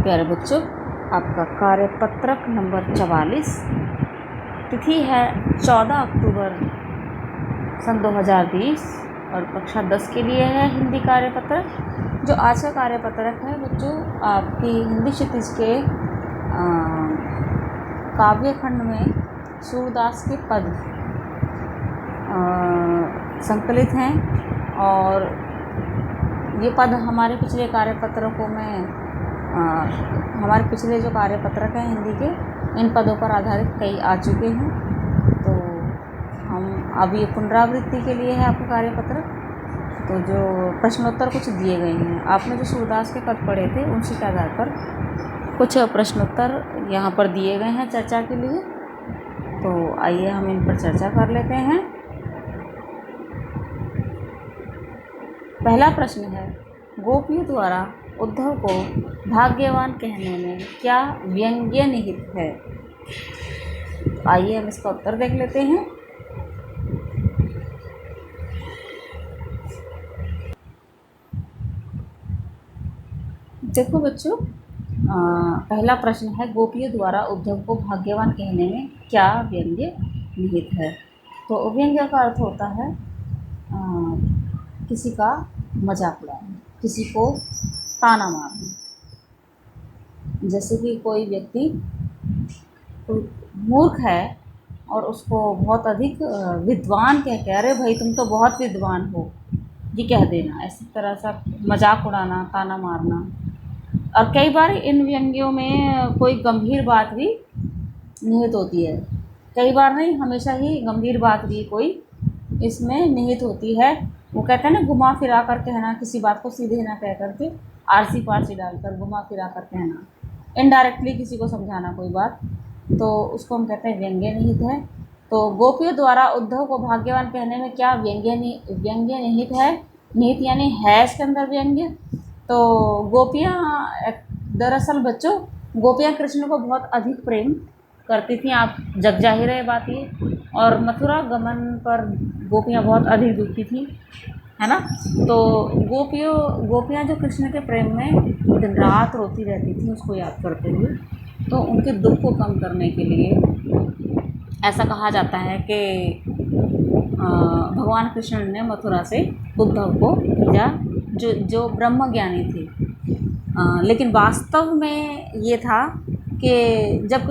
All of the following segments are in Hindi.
प्यारे बच्चों, आपका कार्यपत्रक नंबर 44, तिथि है 14 अक्टूबर सन 2020 और कक्षा 10 के लिए है हिंदी कार्यपत्रक। जो आज का कार्यपत्रक है बच्चों, आपकी हिंदी क्षितिज के काव्य खंड में सूरदास के पद संकलित हैं और ये पद हमारे पिछले कार्यपत्रकों में हमारे पिछले जो कार्यपत्रक हैं हिंदी के, इन पदों पर आधारित कई आ चुके हैं। तो हम अब ये पुनरावृत्ति के लिए है आपका कार्यपत्रक। तो जो प्रश्नोत्तर कुछ दिए गए हैं, आपने जो सूरदास के पद पढ़े थे उसी के आधार पर कुछ प्रश्नोत्तर यहाँ पर दिए गए हैं चर्चा के लिए। तो आइए हम इन पर चर्चा कर लेते हैं। पहला प्रश्न है, गोपियों द्वारा उद्धव को भाग्यवान कहने में क्या व्यंग्य निहित है? आइए हम इसका उत्तर देख लेते हैं। देखो बच्चों, पहला प्रश्न है, गोपियों द्वारा उद्धव को भाग्यवान कहने में क्या व्यंग्य निहित है? तो व्यंग्य का अर्थ होता है किसी का मजाक उड़ाना, किसी को ताना मारना। जैसे कि कोई व्यक्ति मूर्ख है और उसको बहुत अधिक विद्वान कह के, अरे भाई तुम तो बहुत विद्वान हो, ये कह देना। ऐसी तरह से मजाक उड़ाना, ताना मारना। और कई बार इन व्यंग्यों में कोई गंभीर बात भी निहित होती है। कई बार नहीं, हमेशा ही गंभीर बात भी कोई इसमें निहित होती है। वो कहते हैं ना, घुमा फिरा कर कहना, किसी बात को सीधे ना कह करके आरसी पारसी डालकर घुमा फिरा कर कहना, इनडायरेक्टली किसी को समझाना कोई बात, तो उसको हम कहते हैं व्यंग्य निहित है। तो गोपियों द्वारा उद्धव को भाग्यवान कहने में क्या व्यंग्य निहित है? निहित यानी है इसके अंदर व्यंग्य। तो गोपियाँ, दरअसल बच्चों, गोपियाँ कृष्ण को बहुत अधिक प्रेम करती थीं। आप जग जाहिर है बात ये। और मथुरा गमन पर गोपियाँ बहुत अधिक दुखी थीं, है ना। तो गोपियाँ जो कृष्ण के प्रेम में दिन रात रोती रहती थी उसको याद करते हुए, तो उनके दुख को कम करने के लिए ऐसा कहा जाता है कि भगवान कृष्ण ने मथुरा से उद्धव को भेजा, जो ब्रह्म ज्ञानी थे। लेकिन वास्तव में ये था कि जब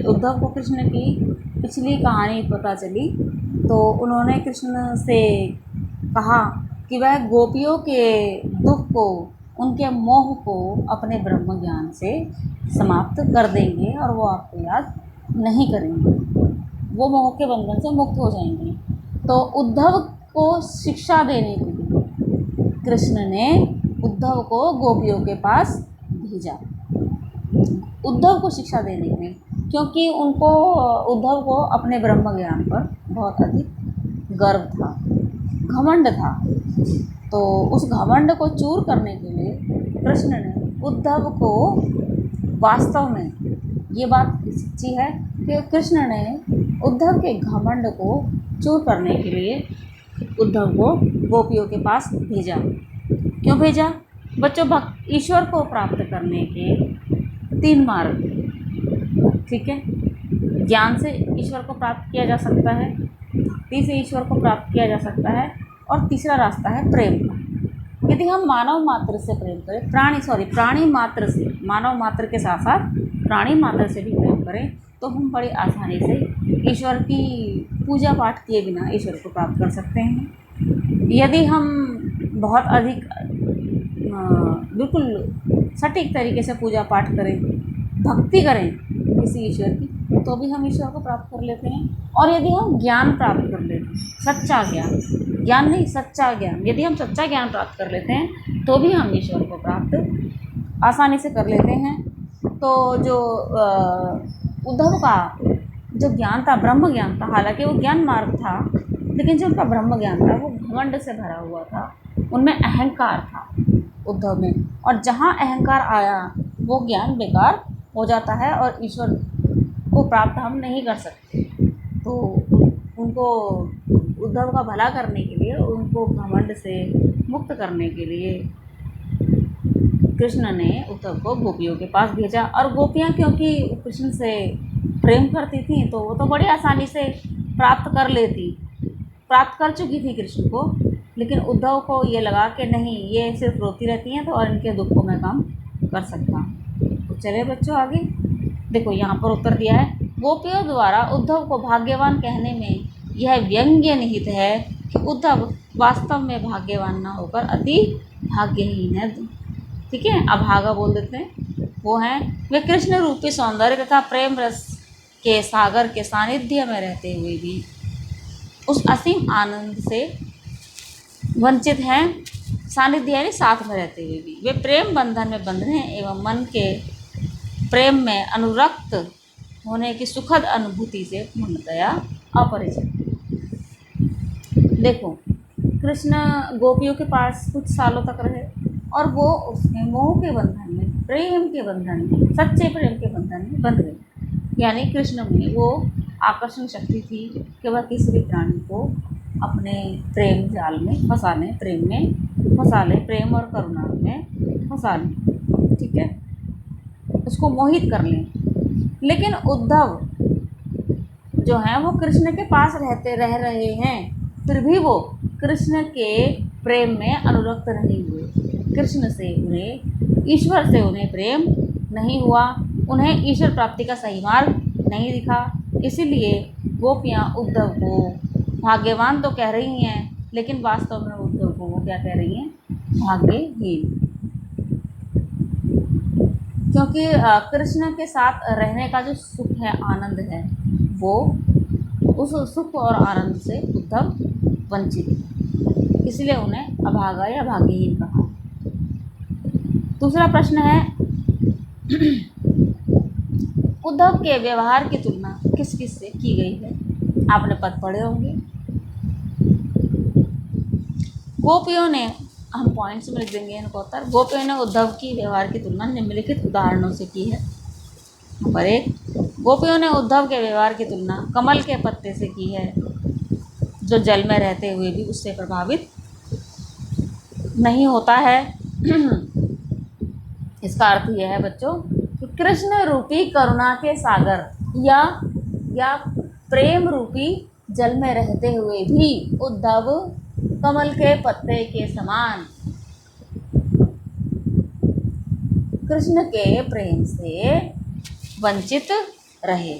उद्धव को कृष्ण की पिछली कहानी पता चली, तो उन्होंने कृष्ण से कहा कि वह गोपियों के दुख को, उनके मोह को अपने ब्रह्म ज्ञान से समाप्त कर देंगे और वो आपको याद नहीं करेंगे, वो मोह के बंधन से मुक्त हो जाएंगे। तो उद्धव को शिक्षा देने के लिए कृष्ण ने उद्धव को गोपियों के पास भेजा, उद्धव को शिक्षा देने के लिए, क्योंकि उनको, उद्धव को अपने ब्रह्म ज्ञान पर बहुत अधिक गर्व था, घमंड था। तो उस घमंड को चूर करने के लिए कृष्ण ने उद्धव को, वास्तव में ये बात सच्ची है कि कृष्ण ने उद्धव के घमंड को चूर करने के लिए उद्धव को गोपियों के पास भेजा। क्यों भेजा? बच्चों, ईश्वर को प्राप्त करने के 3 मार्ग, ठीक है। ज्ञान से ईश्वर को प्राप्त किया जा सकता है, भक्ति से ईश्वर को प्राप्त किया जा सकता है, और तीसरा रास्ता है प्रेम का। यदि हम मानव मात्र से प्रेम करें, प्राणी मात्र से, मानव मात्र के साथ साथ प्राणी मात्र से भी प्रेम करें, तो हम बड़ी आसानी से ईश्वर की पूजा पाठ किए बिना ईश्वर को प्राप्त कर सकते हैं। यदि हम बहुत अधिक बिल्कुल सटीक तरीके से पूजा पाठ करें, भक्ति करें किसी ईश्वर की, तो भी हम ईश्वर को प्राप्त कर लेते हैं। और यदि हम ज्ञान प्राप्त कर लेते हैं, सच्चा ज्ञान नहीं, सच्चा ज्ञान, यदि हम सच्चा ज्ञान प्राप्त कर लेते हैं, तो भी हम ईश्वर को प्राप्त आसानी से कर लेते हैं। तो जो उद्धव का जो ज्ञान था, ब्रह्म ज्ञान था, हालांकि वो ज्ञान मार्ग था, लेकिन जो उनका ब्रह्म ज्ञान था वो घमंड से भरा हुआ था, उनमें अहंकार था उद्धव में। और जहाँ अहंकार आया, वो ज्ञान बेकार हो जाता है और ईश्वर को प्राप्त हम नहीं कर सकते। तो उनको, उद्धव का भला करने के लिए, उनको घमंड से मुक्त करने के लिए कृष्ण ने उद्धव को गोपियों के पास भेजा। और गोपियाँ क्योंकि कृष्ण से प्रेम करती थी तो वो तो बड़ी आसानी से प्राप्त कर चुकी थी कृष्ण को। लेकिन उद्धव को ये लगा कि नहीं, ये सिर्फ रोती रहती हैं तो और इनके दुख को मैं कम कर सकता हूँ। तो चले बच्चों आगे देखो, यहाँ पर उत्तर दिया है, गोपियों द्वारा उद्धव को भाग्यवान कहने में यह व्यंग्य निहित है कि उद्धव वास्तव में भाग्यवान न होकर अति भाग्यहीन है। ठीक है, अभागा बोल देते हैं। वो हैं वे कृष्ण रूपी सौंदर्य तथा प्रेम रस के सागर के सानिध्य में रहते हुए भी उस असीम आनंद से वंचित हैं। सानिध्य यानी साथ में रहते हुए भी वे प्रेम बंधन में बंधे हैं एवं मन के प्रेम में अनुरक्त होने की सुखद अनुभूति से पूर्णतया अपरिचित। देखो, कृष्ण गोपियों के पास कुछ सालों तक रहे और वो उसमें मोह के बंधन में, प्रेम के बंधन में, सच्चे प्रेम के बंधन में बंध गए। यानी कृष्ण में वो आकर्षण शक्ति थी कि वह किसी भी प्राणी को अपने प्रेम जाल में फंसा लें, प्रेम और करुणा में फंसा लें। ठीक है, उसको मोहित कर लें। लेकिन उद्धव जो हैं वो कृष्ण के पास रह रहे हैं, फिर भी वो कृष्ण के प्रेम में अनुरक्त नहीं हुए। कृष्ण से उन्हें, ईश्वर से उन्हें प्रेम नहीं हुआ, उन्हें ईश्वर प्राप्ति का सही मार्ग नहीं दिखा। इसीलिए गोपियाँ उद्धव को भाग्यवान तो कह रही हैं, लेकिन वास्तव में उद्धव को वो क्या कह रही हैं, भाग्यहीन। क्योंकि कृष्ण के साथ रहने का जो सुख है, आनंद है, वो उस सुख और आनंद से उद्धव वंचित है, इसलिए उन्हें अभागा या भाग्यहीन कहा। दूसरा प्रश्न है, उद्धव के व्यवहार की तुलना किस किस से की गई है? आपने पद पढ़े होंगे। गोपियों ने, हम पॉइंट्स में लिख देंगे इनको उत्तर, गोपियों ने उद्धव की व्यवहार की तुलना निम्नलिखित उदाहरणों से की है। नंबर 1, गोपियों ने उद्धव के व्यवहार की तुलना कमल के पत्ते से की है, जो जल में रहते हुए भी उससे प्रभावित नहीं होता है। इसका अर्थ यह है बच्चों कि कृष्ण रूपी करुणा के सागर या प्रेम रूपी जल में रहते हुए भी उद्धव कमल के पत्ते के समान कृष्ण के प्रेम से वंचित रहे।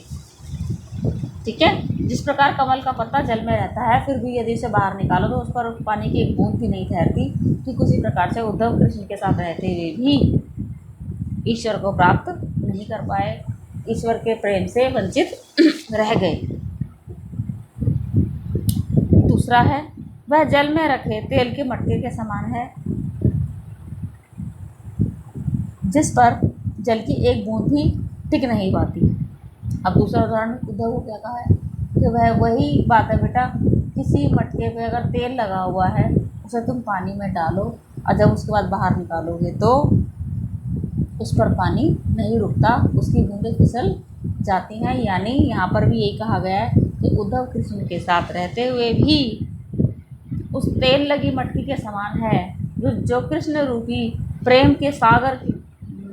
ठीक है, जिस प्रकार कमल का पत्ता जल में रहता है, फिर भी यदि उसे बाहर निकालो तो उस पर पानी की एक बूंद भी नहीं ठहरती, ठीक उसी प्रकार से उद्धव कृष्ण के साथ रहते हुए भी ईश्वर को प्राप्त नहीं कर पाए, ईश्वर के प्रेम से वंचित रह गए। दूसरा है, वह जल में रखे तेल के मटके के समान है, जिस पर जल की एक बूंद भी टिक नहीं पाती। अब दूसरा उदाहरण उद्धव को क्या कहा है कि वह वही बात है बेटा, किसी मटके पे अगर तेल लगा हुआ है, उसे तुम पानी में डालो और जब उसके बाद बाहर निकालोगे तो उस पर पानी नहीं रुकता, उसकी बूंदें फिसल जाती हैं। यानी यहाँ पर भी यही कहा गया है कि उद्धव कृष्ण के साथ रहते हुए भी उस तेल लगी मटकी के समान है, जो कृष्ण रूपी प्रेम के सागर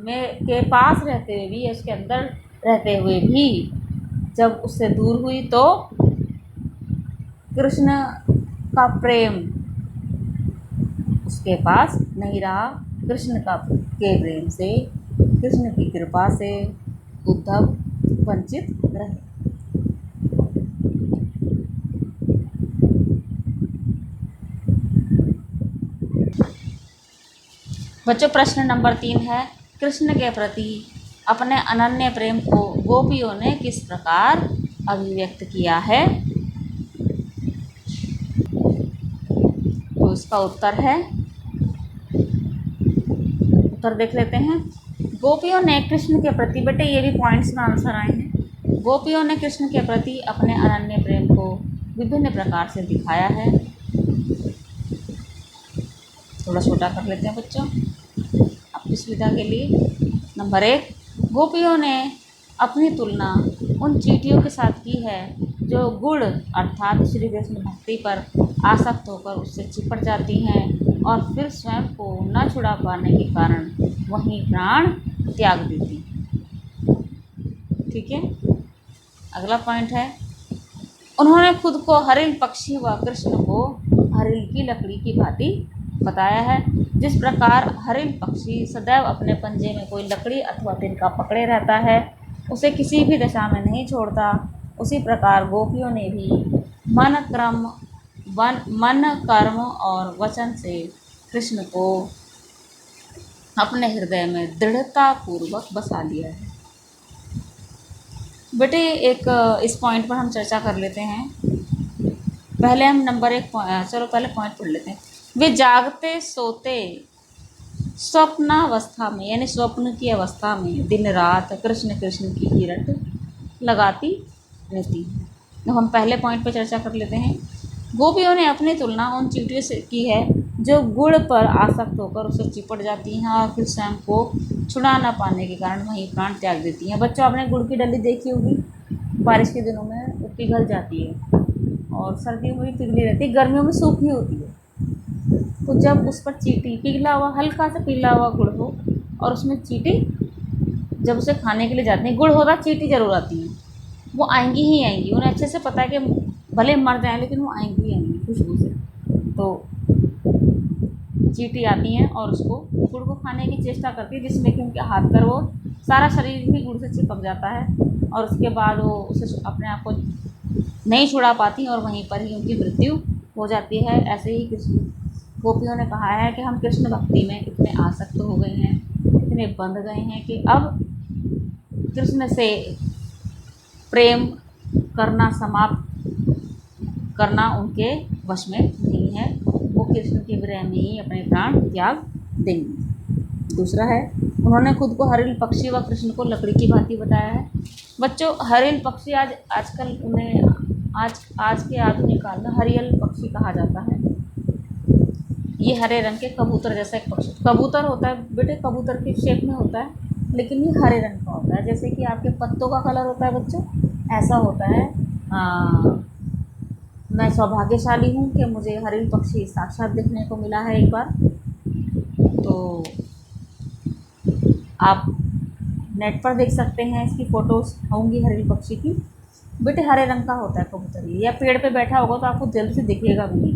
में के पास रहते हुए भी, उसके अंदर रहते हुए भी जब उससे दूर हुई तो कृष्ण का प्रेम उसके पास नहीं रहा। कृष्ण के प्रेम से, कृष्ण की कृपा से उद्धव वंचित रहे। बच्चों, प्रश्न नंबर 3 है, कृष्ण के प्रति अपने अनन्य प्रेम को गोपियों ने किस प्रकार अभिव्यक्त किया है? तो इसका उत्तर है, उत्तर देख लेते हैं। गोपियों ने कृष्ण के प्रति, बेटे ये भी पॉइंट्स में आंसर आए हैं, गोपियों ने कृष्ण के प्रति अपने अनन्य प्रेम को विभिन्न प्रकार से दिखाया है। थोड़ा छोटा कर लेते हैं बच्चों आपकी सुविधा के लिए। नंबर 1, गोपियों ने अपनी तुलना उन चींटियों के साथ की है जो गुण अर्थात श्री कृष्ण भक्ति पर आसक्त होकर उससे चिपट जाती हैं और फिर स्वयं को न छुड़ा पाने के कारण वहीं प्राण त्याग देती। ठीक है, अगला पॉइंट है, उन्होंने खुद को हरिल पक्षी व कृष्ण को हरिल की लकड़ी की भांति बताया है। जिस प्रकार हरिल पक्षी सदैव अपने पंजे में कोई लकड़ी अथवा तिनका पकड़े रहता है, उसे किसी भी दशा में नहीं छोड़ता, उसी प्रकार गोपियों ने भी मन कर्म और वचन से कृष्ण को अपने हृदय में दृढ़ता पूर्वक बसा लिया है। बेटे एक इस पॉइंट पर हम चर्चा कर लेते हैं। पहले हम पहले पॉइंट पढ़ लेते हैं। वे जागते सोते स्वप्नावस्था में, यानी स्वप्न की अवस्था में दिन रात कृष्ण कृष्ण की ही रट लगाती रहती है। तो हम पहले पॉइंट पर चर्चा कर लेते हैं। गोपियों ने अपनी तुलना उन चींटियों से की है जो गुड़ पर आसक्त होकर उसे चिपट जाती हैं और फिर स्वयं को छुड़ा न पाने के कारण वहीं प्राण त्याग देती हैं। बच्चों, आपने गुड़ की डली देखी होगी, बारिश के दिनों में वो पिघल जाती है और सर्दियों में भी पिघली रहती है, गर्मियों में सूखी होती है। तो जब उस पर चींटी, पिघला हुआ हल्का सा पिघला हुआ गुड़ हो और उसमें चींटी जब उसे खाने के लिए जाती हैं, गुड़ होता चींटी जरूर आती हैं, वो आएंगी ही आएंगी। उन्हें अच्छे से पता है कि भले मर जाएं लेकिन वो आएंगी ही आएंगी खुशबू से। तो चींटी आती हैं और उसको गुड़ को खाने की चेष्टा करती है, जिसमें कि उनके हाथ पर वो सारा शरीर भी गुड़ से चिपक जाता है और उसके बाद वो उसे अपने आप को नहीं छुड़ा पाती और वहीं पर ही उनकी मृत्यु हो जाती है। ऐसे ही कृष्ण गोपियों ने कहा है कि हम कृष्ण भक्ति में इतने आसक्त हो गए हैं, इतने बंध गए हैं कि अब कृष्ण से प्रेम करना समाप्त करना उनके वश में नहीं है। वो कृष्ण के विरह में ही अपने प्राण त्याग देंगे। दूसरा है, उन्होंने खुद को हरिल पक्षी व कृष्ण को लकड़ी की भांति बताया है। बच्चों, हरिल पक्षी आजकल उन्हें आज के आधुनिक काल में हरियल पक्षी कहा जाता है। ये हरे रंग के कबूतर जैसा एक पक्षी, कबूतर होता है बेटे, कबूतर के शेप में होता है, लेकिन ये हरे रंग का होता है। जैसे कि आपके पत्तों का कलर होता है बच्चों, ऐसा होता है। मैं सौभाग्यशाली हूँ कि मुझे हरिल पक्षी साक्षात देखने को मिला है एक बार। तो आप नेट पर देख सकते हैं, इसकी फ़ोटोज़ होंगी हरिल पक्षी की। बेटे हरे रंग का होता है कबूतर, या पेड़ पे बैठा होगा तो आपको जल्दी से दिखेगा भी नहीं।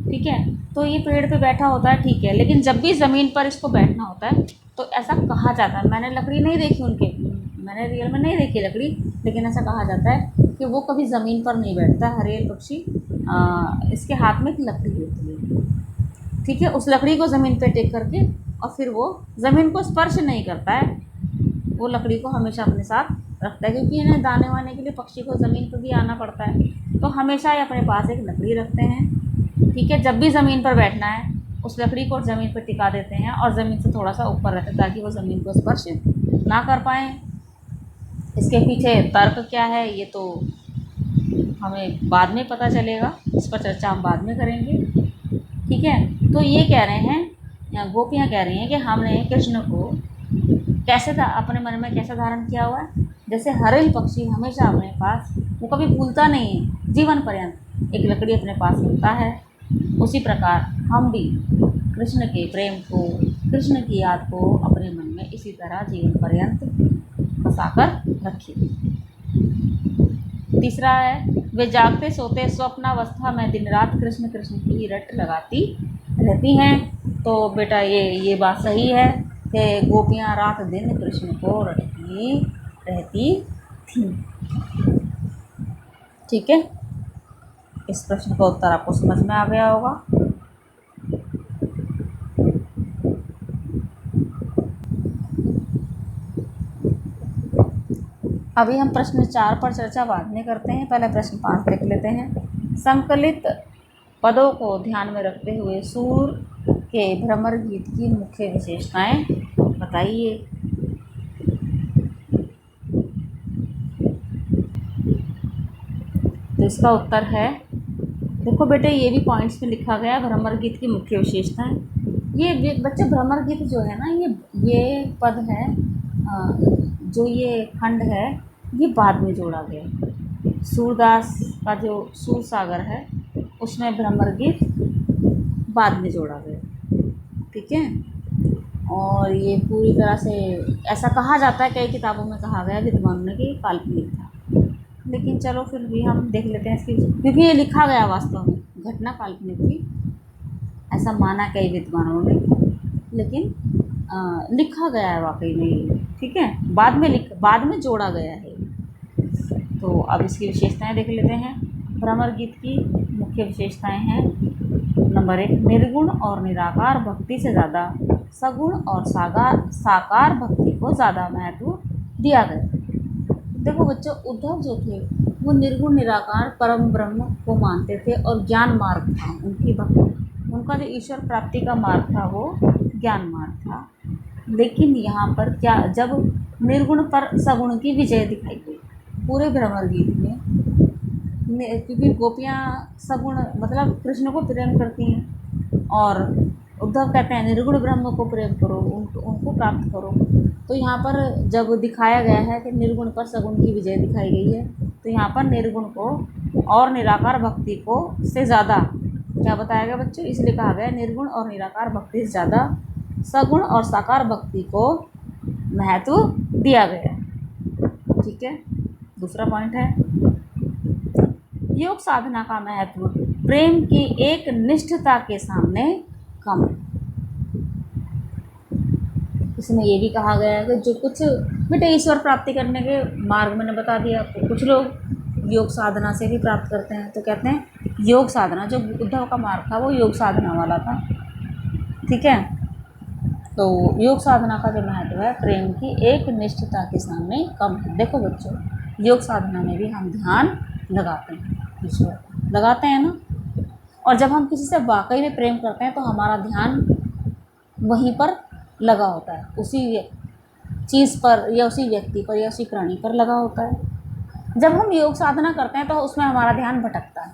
ठीक है, तो ये पेड़ पे बैठा होता है, ठीक है, लेकिन जब भी ज़मीन पर इसको बैठना होता है तो ऐसा कहा जाता है, मैंने लकड़ी नहीं देखी उनके, मैंने रियल में नहीं देखी लकड़ी, लेकिन ऐसा कहा जाता है कि वो कभी ज़मीन पर नहीं बैठता हरियल पक्षी। इसके हाथ में एक लकड़ी होती है, ठीक है, उस लकड़ी को ज़मीन पे टेक करके और फिर वो ज़मीन को स्पर्श नहीं करता है, वो लकड़ी को हमेशा अपने साथ रखता है, क्योंकि इन्हें दाने वाने के लिए पक्षी को ज़मीन पर भी आना पड़ता है, तो हमेशा ये अपने पास एक लकड़ी रखते हैं। ठीक है, जब भी ज़मीन पर बैठना है उस लकड़ी को ज़मीन पर टिका देते हैं और ज़मीन से थोड़ा सा ऊपर रहते हैं ताकि वो ज़मीन को स्पर्श ना कर पाएँ। इसके पीछे तर्क क्या है ये तो हमें बाद में पता चलेगा, इस पर चर्चा हम बाद में करेंगे। ठीक है, तो ये कह रहे हैं, गोपियाँ कह रही हैं कि हमने कृष्ण को कैसे अपने मन में कैसा धारण किया हुआ है, जैसे हरिल पक्षी हमेशा अपने पास, वो कभी भूलता नहीं है, जीवन पर्यंत एक लकड़ी अपने पास रखता है, उसी प्रकार हम भी कृष्ण के प्रेम को, कृष्ण की याद को अपने मन में इसी तरह जीवन पर्यंत बसाकर रखें। तीसरा है, वे जागते सोते स्वप्नावस्था में दिन रात कृष्ण कृष्ण की ही रट लगाती रहती हैं। तो बेटा ये बात सही है कि गोपियाँ रात दिन कृष्ण को रटती रहती थीं। ठीक है, इस प्रश्न का उत्तर आपको समझ में आ गया होगा। अभी हम प्रश्न 4 पर चर्चा बाद में करते हैं, पहले प्रश्न 5 देख लेते हैं। संकलित पदों को ध्यान में रखते हुए सूर के भ्रमर गीत की मुख्य विशेषताएं बताइए। तो इसका उत्तर है, देखो बेटे ये भी पॉइंट्स में लिखा गया भ्रमर गीत की मुख्य विशेषताएं। ये बच्चे भ्रमर गीत जो है ना, ये पद है, जो ये खंड है ये बाद में जोड़ा गया। सूरदास का जो सूर सागर है उसमें भ्रमर गीत बाद में जोड़ा गया। ठीक है, और ये पूरी तरह से ऐसा कहा जाता है, कई किताबों में कहा गया विद्वानों ने कि ये काल्पनिक था। लेकिन चलो फिर भी हम देख लेते हैं इसकी, क्योंकि ये लिखा गया वास्तव में घटना काल्पनिक थी, ऐसा माना कई विद्वानों ने, लेकिन लिखा गया है वाकई में ये, ठीक है, बाद में जोड़ा गया है। तो अब इसकी विशेषताएं देख लेते हैं। भ्रमर गीत की मुख्य विशेषताएं हैं। नंबर 1, निर्गुण और निराकार भक्ति से ज़्यादा सगुण और साकार भक्ति को ज़्यादा महत्व दिया गया। देखो बच्चों, उद्धव जो थे वो निर्गुण निराकार परम ब्रह्म को मानते थे और ज्ञान मार्ग था उनकी भक्ति, उनका जो ईश्वर प्राप्ति का मार्ग था वो ज्ञान मार्ग था। लेकिन यहाँ पर क्या, जब निर्गुण पर सगुण की विजय दिखाई गई पूरे भ्रमर गीत में, क्योंकि गोपियाँ सगुण मतलब कृष्ण को प्रेम करती हैं और उद्धव कहते हैं निर्गुण ब्रह्म को प्रेम करो, उनको प्राप्त करो। तो यहाँ पर जब दिखाया गया है कि निर्गुण पर सगुण की विजय दिखाई गई है, तो यहाँ पर निर्गुण को और निराकार भक्ति को से ज़्यादा क्या बताया गया बच्चों, इसलिए कहा गया निर्गुण और निराकार भक्ति से ज़्यादा सगुण और साकार भक्ति को महत्व दिया गया। ठीक है, दूसरा पॉइंट है योग साधना का महत्व प्रेम की एक निष्ठता के सामने कम है। इसमें ये भी कहा गया है कि जो कुछ बेटे ईश्वर प्राप्ति करने के मार्ग मैंने बता दिया आपको, कुछ लोग योग साधना से भी प्राप्त करते हैं, तो कहते हैं योग साधना, जो उद्धव का मार्ग था वो योग साधना वाला था। ठीक है, तो योग साधना का जो महत्व है प्रेम की एक निष्ठता के सामने कम है। देखो बच्चों, योग साधना में भी हम ध्यान लगाते हैं, ईश्वर लगाते हैं ना, और जब हम किसी से वाकई में प्रेम करते हैं तो हमारा ध्यान वहीं पर लगा होता है, उसी चीज़ पर या उसी व्यक्ति पर या उसी प्राणी पर लगा होता है। जब हम योग साधना करते हैं तो उसमें हमारा ध्यान भटकता है,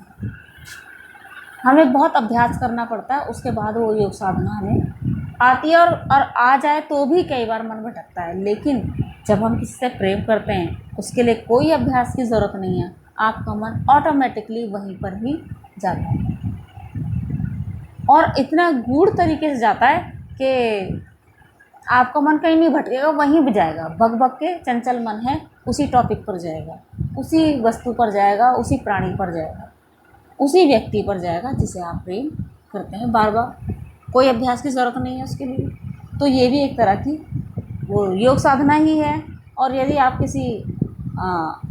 हमें बहुत अभ्यास करना पड़ता है, उसके बाद वो योग साधना हमें आती है, और आ जाए तो भी कई बार मन भटकता है। लेकिन जब हम किसी से प्रेम करते हैं उसके लिए कोई अभ्यास की ज़रूरत नहीं है, आपका मन ऑटोमेटिकली वहीं पर ही जाता है, और इतना गूढ़ तरीके से जाता है कि आपका मन कहीं नहीं भटकेगा, वहीं भी जाएगा, भग भग के चंचल मन है उसी टॉपिक पर जाएगा, उसी वस्तु पर जाएगा, उसी प्राणी पर जाएगा, उसी व्यक्ति पर जाएगा जिसे आप प्रेम करते हैं बार बार, कोई अभ्यास की ज़रूरत नहीं है उसके लिए। तो ये भी एक तरह की वो योग साधना ही है। और यदि आप किसी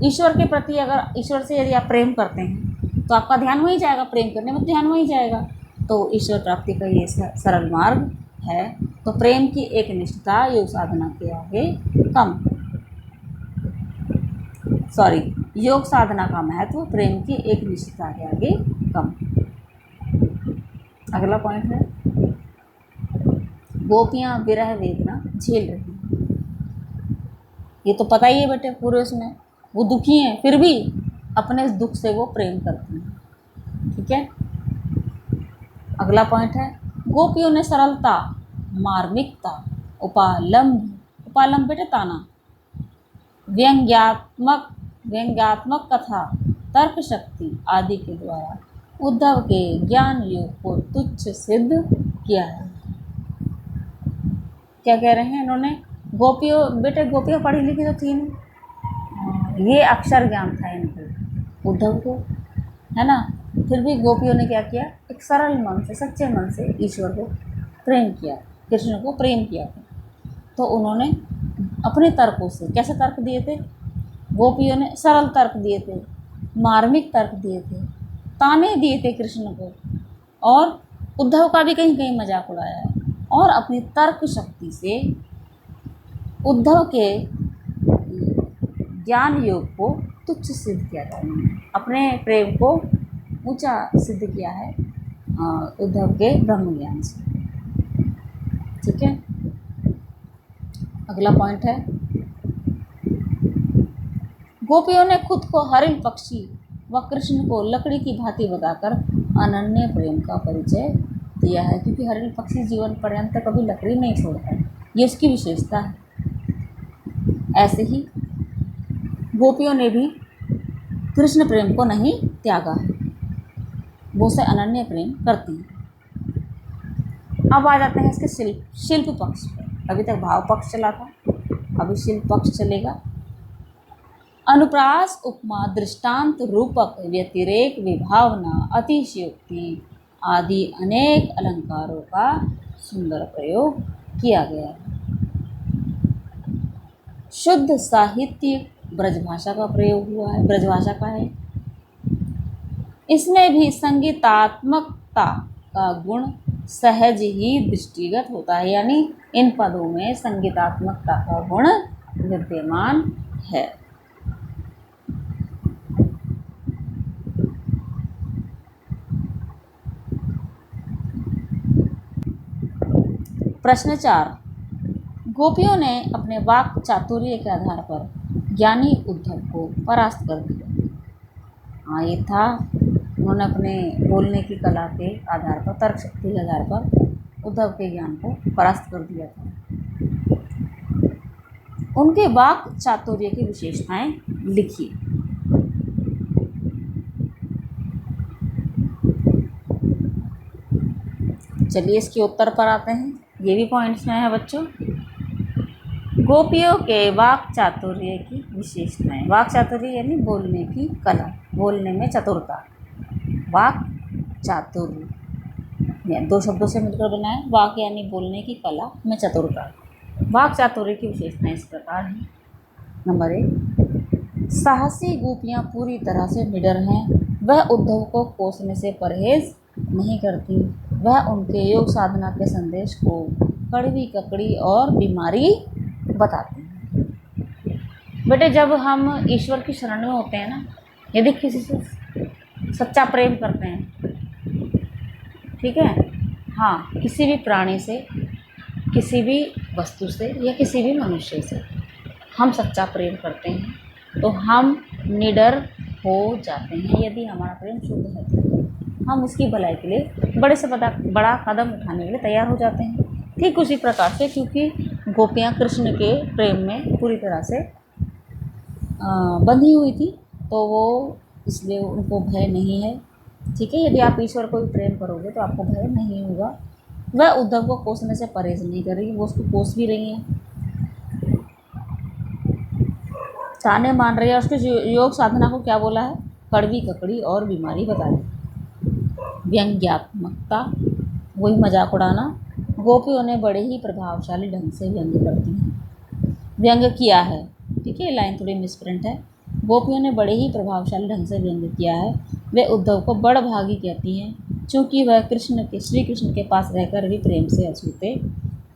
ईश्वर के प्रति, अगर ईश्वर से यदि आप प्रेम करते हैं तो आपका ध्यान वहीं जाएगा, प्रेम करने में ध्यान वहीं जाएगा, तो ईश्वर प्राप्ति का ये सरल मार्ग है। तो प्रेम की एक निष्ठता योग साधना के आगे कम, योग साधना का महत्व प्रेम की एक निष्ठता के आगे कम। अगला पॉइंट है गोपियाँ विरह वेदना झेल रही हैं। ये तो पता ही है बेटे, पूरे उसमें वो दुखी हैं, फिर भी अपने इस दुख से वो प्रेम करती हैं। ठीक है, अगला पॉइंट है गोपियों ने सरलता, मार्मिकता, उपालंब बेटे ताना, व्यंग्यात्मक कथा, तर्क शक्ति आदि के द्वारा उद्धव के ज्ञान योग को तुच्छ सिद्ध किया है। क्या कह रहे हैं इन्होंने, गोपियाँ पढ़ी लिखी तो थी नहीं, ये अक्षर ज्ञान था इनको उद्धव को, है ना, फिर भी गोपियों ने क्या किया, एक सरल मन से, सच्चे मन से ईश्वर को प्रेम किया, कृष्ण को प्रेम किया था। तो उन्होंने अपने तर्कों से, कैसे तर्क दिए थे, गोपियों ने सरल तर्क दिए थे, मार्मिक तर्क दिए थे, ताने दिए थे कृष्ण को, और उद्धव का भी कहीं कहीं मजाक उड़ाया है, और अपनी तर्क शक्ति से उद्धव के ज्ञान योग को तुच्छ सिद्ध किया था। अपने प्रेम को ऊंचा सिद्ध किया है उद्धव के ब्रह्म ज्ञान से। ठीक है, अगला पॉइंट है गोपियों ने खुद को हरिण पक्षी व कृष्ण को लकड़ी की भांति बताकर अनन्य प्रेम का परिचय दिया है, क्योंकि हरिण पक्षी जीवन पर्यंत कभी लकड़ी नहीं छोड़ता है, ये उसकी विशेषता है। ऐसे ही गोपियों ने भी कृष्ण प्रेम को नहीं त्यागा है, वो उसे अनन्य प्रेम करती हैं। अब आ जाते हैं इसके शिल्प पक्ष पर। अभी तक भाव पक्ष चला था, अभी शिल्प पक्ष चलेगा। अनुप्रास, उपमा, दृष्टांत, रूपक, व्यतिरेक, विभावना, अतिशयोक्ति आदि अनेक अलंकारों का सुंदर प्रयोग किया गया है। शुद्ध साहित्य ब्रजभाषा का प्रयोग हुआ है, ब्रजभाषा का है। इसमें भी संगीतात्मकता का गुण सहज ही दृष्टिगत होता है, यानी इन पदों में संगीतात्मकता का गुण विद्यमान है। प्रश्न 4, गोपियों ने अपने वाक चातुर्य के आधार पर ज्ञानी उद्धव को परास्त कर दिया। हाँ, ये था, उन्होंने अपने बोलने की कला के आधार पर, तर्क शक्ति के आधार पर उद्धव के ज्ञान को परास्त कर दिया था। उनके वाक चातुर्य की विशेषताएं लिखिए। चलिए इसके उत्तर पर आते हैं, ये भी पॉइंट्स में है बच्चों। गोपियों के वाक चातुर्य की विशेषताएं। वाक चातुर्य यानी बोलने की कला, बोलने में चतुरता। वाक चातुर्य या दो शब्दों से मिलकर बना है। वाक यानी बोलने की कला में चतुरता। वाक चातुर्य की विशेषताएं इस प्रकार हैं। नंबर 1, साहसी गोपियाँ पूरी तरह से निडर हैं। वह उद्धव को कोसने से परहेज नहीं करती। वह उनके योग साधना के संदेश को कड़वी ककड़ी और बीमारी बताते हैं। बेटे, जब हम ईश्वर की शरण में होते हैं ना, यदि किसी से सच्चा प्रेम करते हैं, ठीक है, हाँ, किसी भी प्राणी से, किसी भी वस्तु से या किसी भी मनुष्य से हम सच्चा प्रेम करते हैं तो हम निडर हो जाते हैं। यदि हमारा प्रेम शुद्ध है तो हम उसकी भलाई के लिए बड़े से बड़ा कदम उठाने के लिए तैयार हो जाते हैं। ठीक उसी प्रकार से, क्योंकि गोपियाँ कृष्ण के प्रेम में पूरी तरह से बंधी हुई थी, तो वो इसलिए उनको भय नहीं है। ठीक है, यदि आप ईश्वर को भी प्रेम करोगे तो आपको भय नहीं होगा। वह उद्धव को कोसने से परहेज नहीं कर रही, वो उसको कोस भी रही हैं, ताने मान रही है। उसके योग साधना को क्या बोला है? कड़वी ककड़ी और बीमारी बता दी। व्यंग्यात्मकता, वही मजाक उड़ाना। गोपियों ने बड़े ही प्रभावशाली ढंग से व्यंग करती हैं। व्यंग किया है, ठीक है, लाइन थोड़ी मिसप्रिंट है। गोपियों ने बड़े ही प्रभावशाली ढंग से व्यंग किया है। वे उद्धव को बड़भागी कहती हैं, चूँकि वह श्री कृष्ण के पास रहकर भी प्रेम से अछूते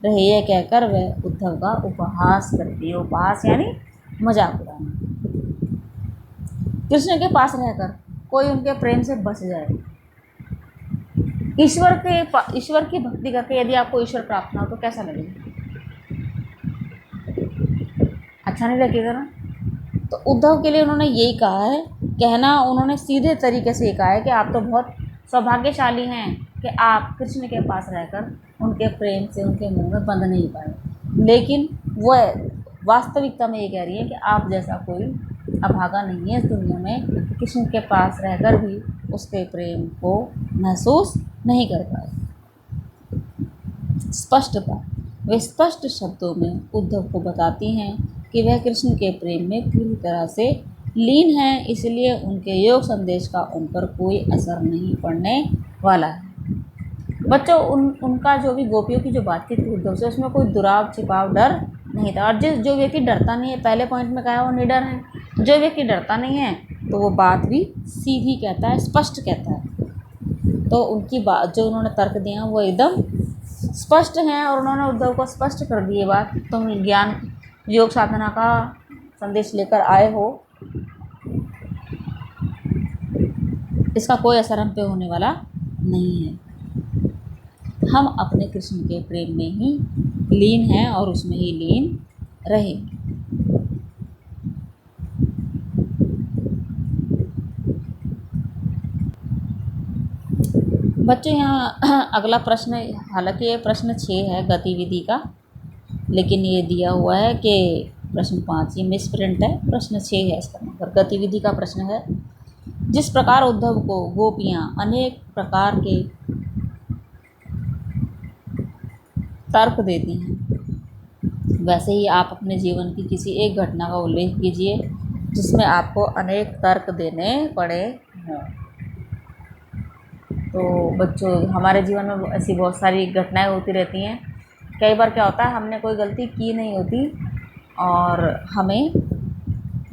रहे। यह कहकर वह उद्धव का उपहास करती है। उपहास यानी मजाक उड़ाना। कृष्ण के पास रहकर कोई उनके प्रेम से बच जाए, ईश्वर की भक्ति करके यदि आपको ईश्वर प्राप्त ना हो तो कैसा लगेगा? अच्छा नहीं लगेगा ना। तो उद्धव के लिए उन्होंने यही कहा है, उन्होंने सीधे तरीके से ये कहा है कि आप तो बहुत सौभाग्यशाली हैं कि आप कृष्ण के पास रहकर उनके प्रेम से उनके मुंह में बंध नहीं पाए। लेकिन वह वास्तविकता में ये कह रही है कि आप जैसा कोई अभागा नहीं है इस दुनिया में, कृष्ण के पास रहकर भी उसके प्रेम को महसूस नहीं कर पाए। स्पष्टता, वे स्पष्ट शब्दों में उद्धव को बताती हैं कि वह कृष्ण के प्रेम में पूरी तरह से लीन है, इसलिए उनके योग संदेश का उन पर कोई असर नहीं पड़ने वाला है। बच्चों, उनका जो भी गोपियों की जो बातचीत थी उद्धव से, उसमें कोई दुराव छिपाव डर नहीं था। और जो व्यक्ति डरता नहीं है, पहले पॉइंट में कहा वो निडर है, जो व्यक्ति डरता नहीं है तो वो बात भी सीधी कहता है, स्पष्ट कहता है। तो उनकी बात, जो उन्होंने तर्क दिया वो एकदम स्पष्ट हैं, और उन्होंने उद्धव को स्पष्ट कर दी ये बात, तुम ज्ञान योग साधना का संदेश लेकर आए हो, इसका कोई असर हम पे होने वाला नहीं है। हम अपने कृष्ण के प्रेम में ही लीन हैं और उसमें ही लीन रहेंगे। बच्चों, यहाँ अगला प्रश्न, हालांकि ये प्रश्न 6 है गतिविधि का, लेकिन ये दिया हुआ है कि प्रश्न 5, ये मिसप्रिंट है, प्रश्न 6 है इसका नंबर। गतिविधि का प्रश्न है, जिस प्रकार उद्धव को गोपियाँ अनेक प्रकार के तर्क देती हैं, वैसे ही आप अपने जीवन की किसी एक घटना का उल्लेख कीजिए जिसमें आपको अनेक तर्क देने पड़े हों। तो बच्चों, हमारे जीवन में ऐसी बहुत सारी घटनाएं होती रहती हैं। कई बार क्या होता है, हमने कोई गलती की नहीं होती और हमें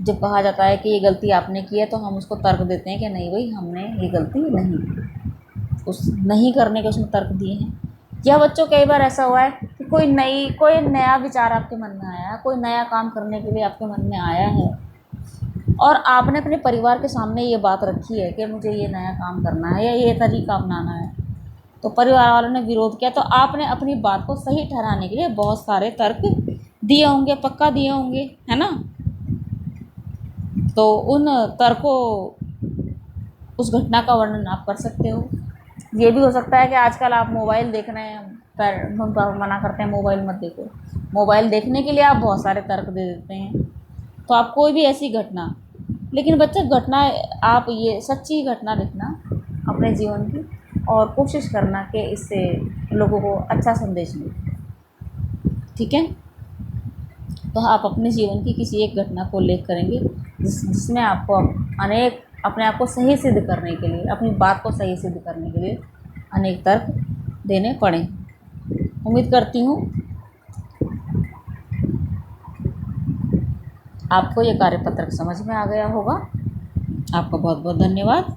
जब कहा जाता है कि ये गलती आपने की है तो हम उसको तर्क देते हैं कि नहीं भाई, हमने ये गलती नहीं की। उस नहीं करने के उसमें तर्क दिए हैं। या बच्चों, कई बार ऐसा हुआ है कि कोई नया विचार आपके मन में आया है, कोई नया काम करने के लिए आपके मन में आया है और आपने अपने परिवार के सामने ये बात रखी है कि मुझे ये नया काम करना है या ये तरीका अपनाना है, तो परिवार वालों ने विरोध किया, तो आपने अपनी बात को सही ठहराने के लिए बहुत सारे तर्क दिए होंगे, पक्का दिए होंगे, है ना। तो उन तर्कों, उस घटना का वर्णन आप कर सकते हो। ये भी हो सकता है कि आजकल आप मोबाइल देख रहे हैं, पर हम मना करते हैं मोबाइल मत देखो, मोबाइल देखने के लिए आप बहुत सारे तर्क दे देते हैं। तो आप कोई भी ऐसी घटना, लेकिन बच्चे घटना, आप ये सच्ची घटना लिखना अपने जीवन की और कोशिश करना कि इससे लोगों को अच्छा संदेश मिले, ठीक है। तो आप अपने जीवन की किसी एक घटना को उल्लेख करेंगे जिसमें आपको अनेक, अपने आप को सही सिद्ध करने के लिए, अपनी बात को सही सिद्ध करने के लिए अनेक तर्क देने पड़े। उम्मीद करती हूँ आपको ये कार्यपत्रक समझ में आ गया होगा। आपका बहुत बहुत धन्यवाद।